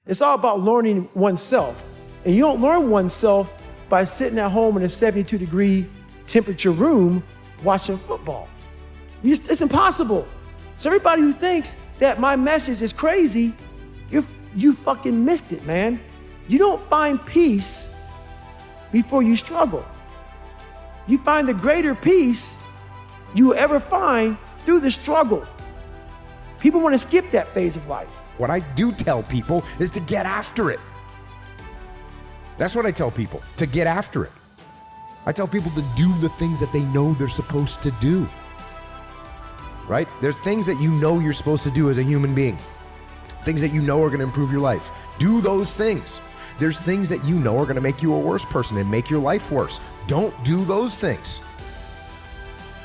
It's all about learning oneself. And you don't learn oneself by sitting at home in a 72-degree temperature room watching football. It's impossible. So everybody who thinks that my message is crazy, you fucking missed it, man. You don't find peace before you struggle. You find the greater peace you will ever find through the struggle. People want to skip that phase of life. What I do tell people is to get after it. That's what I tell people, to get after it. I tell people to do the things that they know they're supposed to do. Right? There's things that you know you're supposed to do as a human being. Things that you know are going to improve your life. Do those things. There's things that you know are going to make you a worse person and make your life worse. Don't do those things.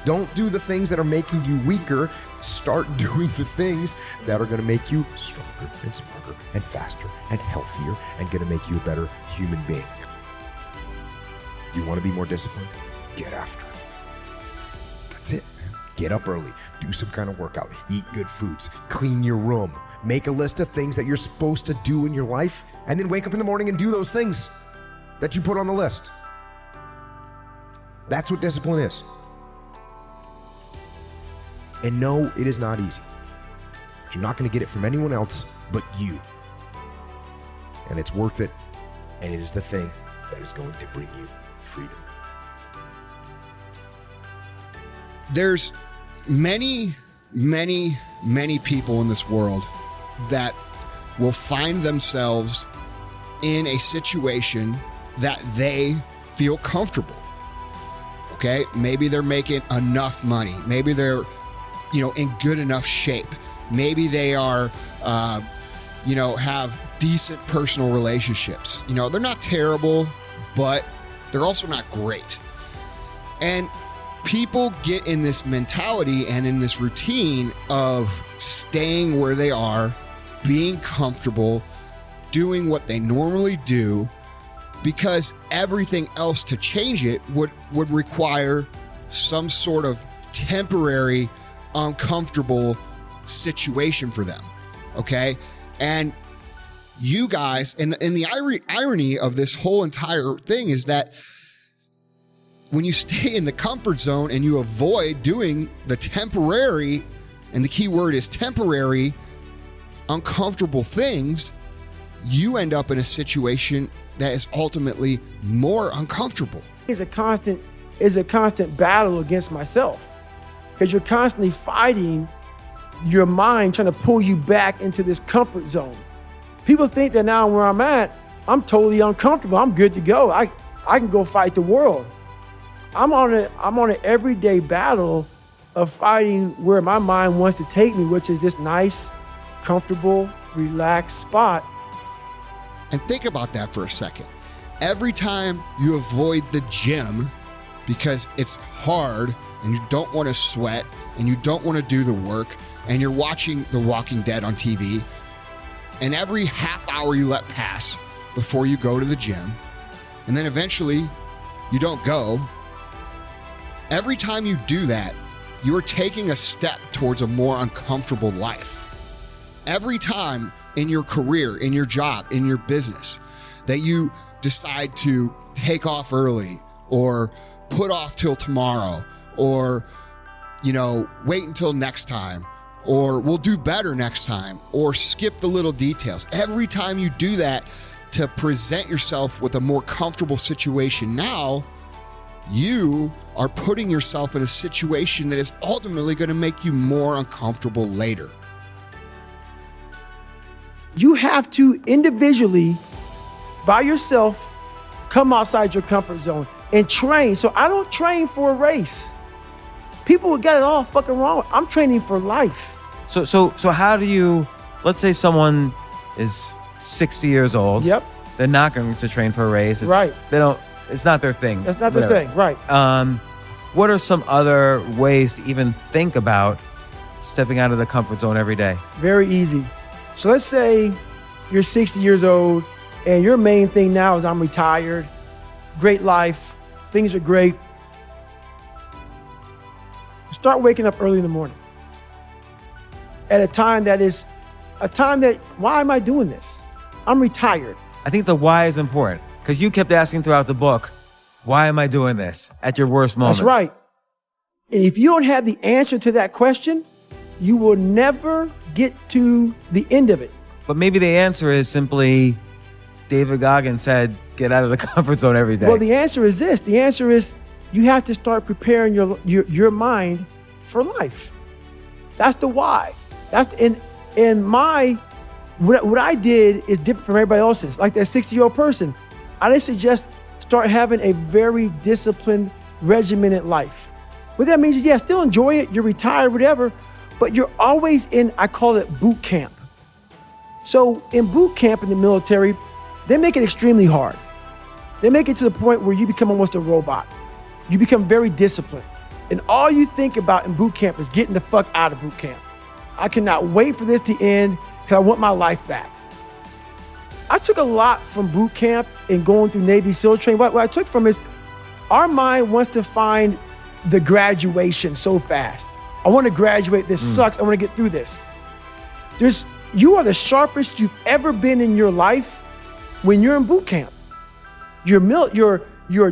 Don't do the things that are making you weaker. Start doing the things that are going to make you stronger and smarter and faster and healthier and going to make you a better human being. You want to be more disciplined? Get after it. That's it, man. Get up early. Do some kind of workout. Eat good foods. Clean your room. Make a list of things that you're supposed to do in your life, and then wake up in the morning and do those things that you put on the list. That's what discipline is. And no, it is not easy. But you're not going to get it from anyone else but you. And it's worth it, and it is the thing that is going to bring you freedom. There's many people in this world that will find themselves in a situation that they feel comfortable. Okay? Maybe they're making enough money. Maybe they're, in good enough shape. Maybe they are, have decent personal relationships. They're not terrible, but they're also not great. And people get in this mentality and in this routine of staying where they are, being comfortable, doing what they normally do, because everything else to change it would require some sort of temporary, uncomfortable situation for them. Okay? And you guys, and the irony of this whole entire thing is that when you stay in the comfort zone and you avoid doing the temporary, and the key word is temporary, uncomfortable things, you end up in a situation that is ultimately more uncomfortable. It's a constant battle against myself, because you're constantly fighting your mind, trying to pull you back into this comfort zone. People think that now where I'm at, I'm totally uncomfortable. I'm good to go. I can go fight the world. I'm on an everyday battle of fighting where my mind wants to take me, which is this nice, comfortable, relaxed spot. And think about that for a second. Every time you avoid the gym because it's hard and you don't want to sweat and you don't want to do the work and you're watching The Walking Dead on TV, and every half hour you let pass before you go to the gym, and then eventually you don't go, every time you do that, you are taking a step towards a more uncomfortable life. Every time in your career, in your job, in your business, that you decide to take off early or put off till tomorrow or, wait until next time, or we'll do better next time, or skip the little details. Every time you do that to present yourself with a more comfortable situation now, you are putting yourself in a situation that is ultimately going to make you more uncomfortable later. You have to individually, by yourself, come outside your comfort zone and train. So I don't train for a race. People got it all fucking wrong. I'm training for life. So how do you, let's say someone is 60 years old. Yep. They're not going to train for a race. Right. It's not their thing. That's not their thing, right. What are some other ways to even think about stepping out of the comfort zone every day? Very easy. So let's say you're 60 years old and your main thing now is I'm retired, great life, things are great. Start waking up early in the morning at a time that, why am I doing this? I'm retired. I think the why is important because you kept asking throughout the book, why am I doing this at your worst moments? That's right. And if you don't have the answer to that question, you will never get to the end of it. But maybe the answer is simply David Goggins said, get out of the comfort zone every day. Well, the answer is this. The answer is you have to start preparing your mind for life. That's the why. What I did is different from everybody else's. Like that 60-year-old person, I didn't suggest start having a very disciplined, regimented life. What that means is, yeah, still enjoy it. You're retired, whatever, but you're always in, I call it boot camp. So in boot camp in the military, they make it extremely hard. They make it to the point where you become almost a robot. You become very disciplined. And all you think about in boot camp is getting the fuck out of boot camp. I cannot wait for this to end because I want my life back. I took a lot from boot camp and going through Navy SEAL training. What I took from is our mind wants to find the graduation so fast. I want to graduate. This sucks. I want to get through this. You are the sharpest you've ever been in your life when you're in boot camp. Your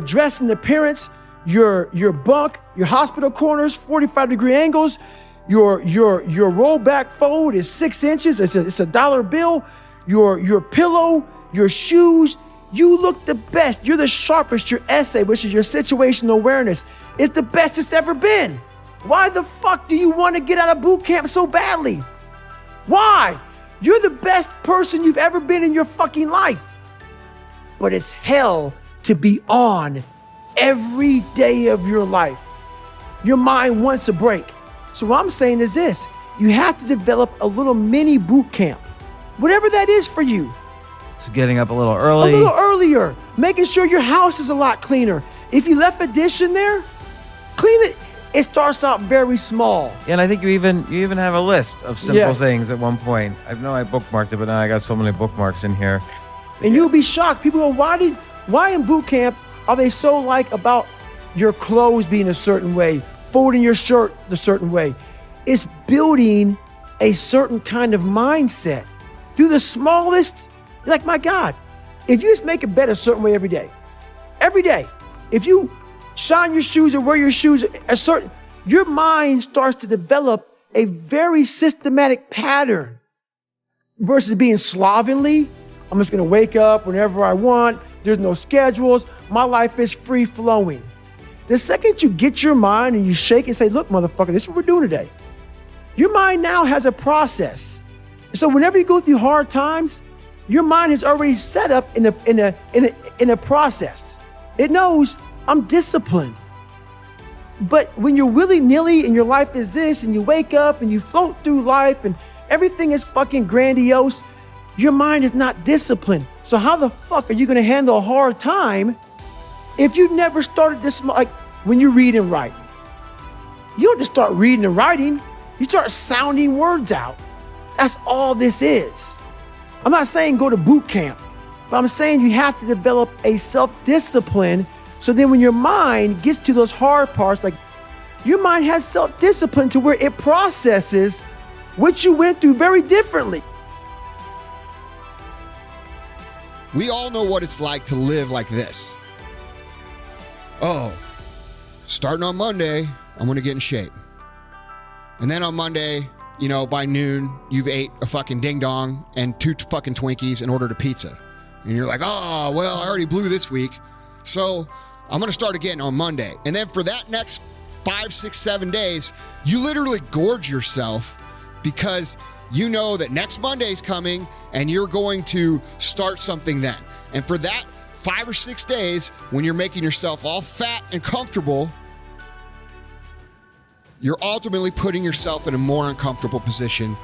dress and appearance, your bunk, your hospital corners, 45-degree angles, your rollback fold is 6 inches. It's a dollar bill. Your pillow, your shoes. You look the best. You're the sharpest. Your essay, which is your situational awareness, is the best it's ever been. Why the fuck do you want to get out of boot camp so badly? Why? You're the best person you've ever been in your fucking life. But it's hell to be on every day of your life. Your mind wants a break. So what I'm saying is this, you have to develop a little mini boot camp, whatever that is for you. So getting up a little early. A little earlier, making sure your house is a lot cleaner. If you left a dish in there, clean it. It starts out very small. Yeah, and I think you even have a list of simple things at one point. I know I bookmarked it, but now I got so many bookmarks in here. And you'll be shocked. People go, why in boot camp are they so about your clothes being a certain way, folding your shirt a certain way? It's building a certain kind of mindset through the smallest. Like, my God, if you just make a bed a certain way every day, if you shine your shoes or wear your shoes your mind starts to develop a very systematic pattern versus being slovenly. I'm just going to wake up whenever I want. There's no schedules. My life is free flowing. The second you get your mind and you shake and say, look, motherfucker, this is what we're doing today. Your mind now has a process. So whenever you go through hard times, your mind is already set up in a process. It knows I'm disciplined. But when you're willy-nilly and your life is this and you wake up and you float through life and everything is fucking grandiose, your mind is not disciplined. So how the fuck are you going to handle a hard time if you've never started this? Like when you read and write, you don't just start reading and writing. You start sounding words out. That's all this is. I'm not saying go to boot camp, but I'm saying you have to develop a self-discipline. So then when your mind gets to those hard parts, like your mind has self-discipline to where it processes what you went through very differently. We all know what it's like to live like this. Oh, starting on Monday, I'm going to get in shape. And then on Monday, by noon, you've ate a fucking ding dong and 2 fucking Twinkies and ordered a pizza. And you're like, oh, well, I already blew this week. So I'm going to start again on Monday. And then for that next 5, 6, 7 days, you literally gorge yourself because you know that next Monday's coming and you're going to start something then. And for that 5 or 6 days, when you're making yourself all fat and comfortable, you're ultimately putting yourself in a more uncomfortable position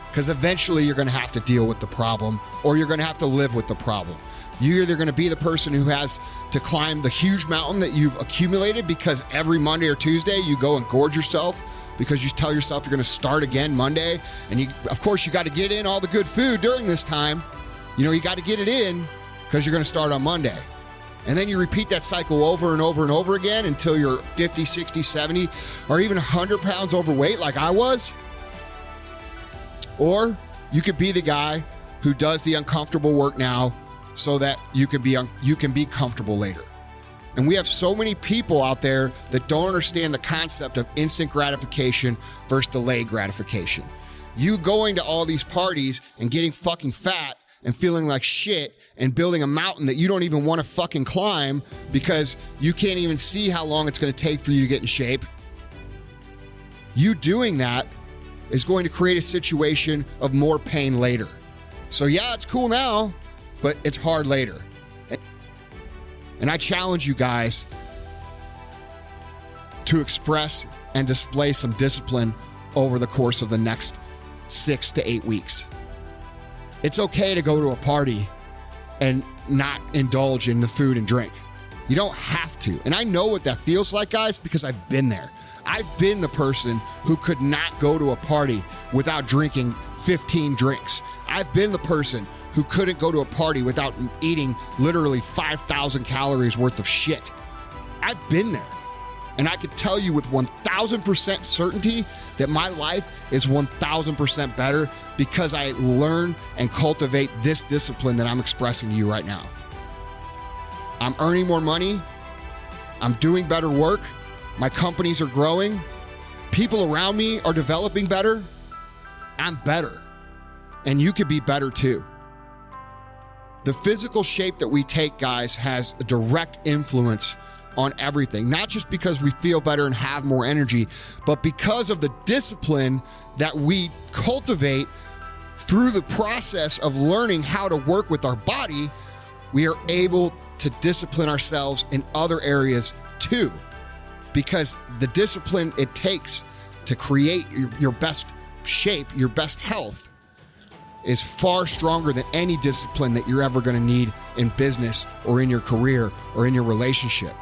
because eventually you're going to have to deal with the problem or you're going to have to live with the problem. You're either going to be the person who has to climb the huge mountain that you've accumulated because every Monday or Tuesday you go and gorge yourself because you tell yourself you're going to start again Monday. And of course, you got to get in all the good food during this time. You got to get it in because you're going to start on Monday. And then you repeat that cycle over and over and over again until you're 50, 60, 70, or even 100 pounds overweight like I was. Or you could be the guy who does the uncomfortable work now so that you can be comfortable later. And we have so many people out there that don't understand the concept of instant gratification versus delayed gratification. You going to all these parties and getting fucking fat and feeling like shit and building a mountain that you don't even want to fucking climb because you can't even see how long it's going to take for you to get in shape. You doing that is going to create a situation of more pain later. So yeah, it's cool now, but it's hard later. And I challenge you guys to express and display some discipline over the course of the next 6 to 8 weeks. It's okay to go to a party and not indulge in the food and drink. You don't have to. And I know what that feels like, guys, because I've been there. I've been the person who could not go to a party without drinking 15 drinks. I've been the person who couldn't go to a party without eating literally 5,000 calories worth of shit. I've been there. And I could tell you with 1,000% certainty that my life is 1,000% better because I learn and cultivate this discipline that I'm expressing to you right now. I'm earning more money. I'm doing better work. My companies are growing. People around me are developing better. I'm better. And you could be better too. The physical shape that we take, guys, has a direct influence on everything, not just because we feel better and have more energy, but because of the discipline that we cultivate through the process of learning how to work with our body. We are able to discipline ourselves in other areas too, because the discipline it takes to create your best shape, your best health, is far stronger than any discipline that you're ever going to need in business or in your career or in your relationship.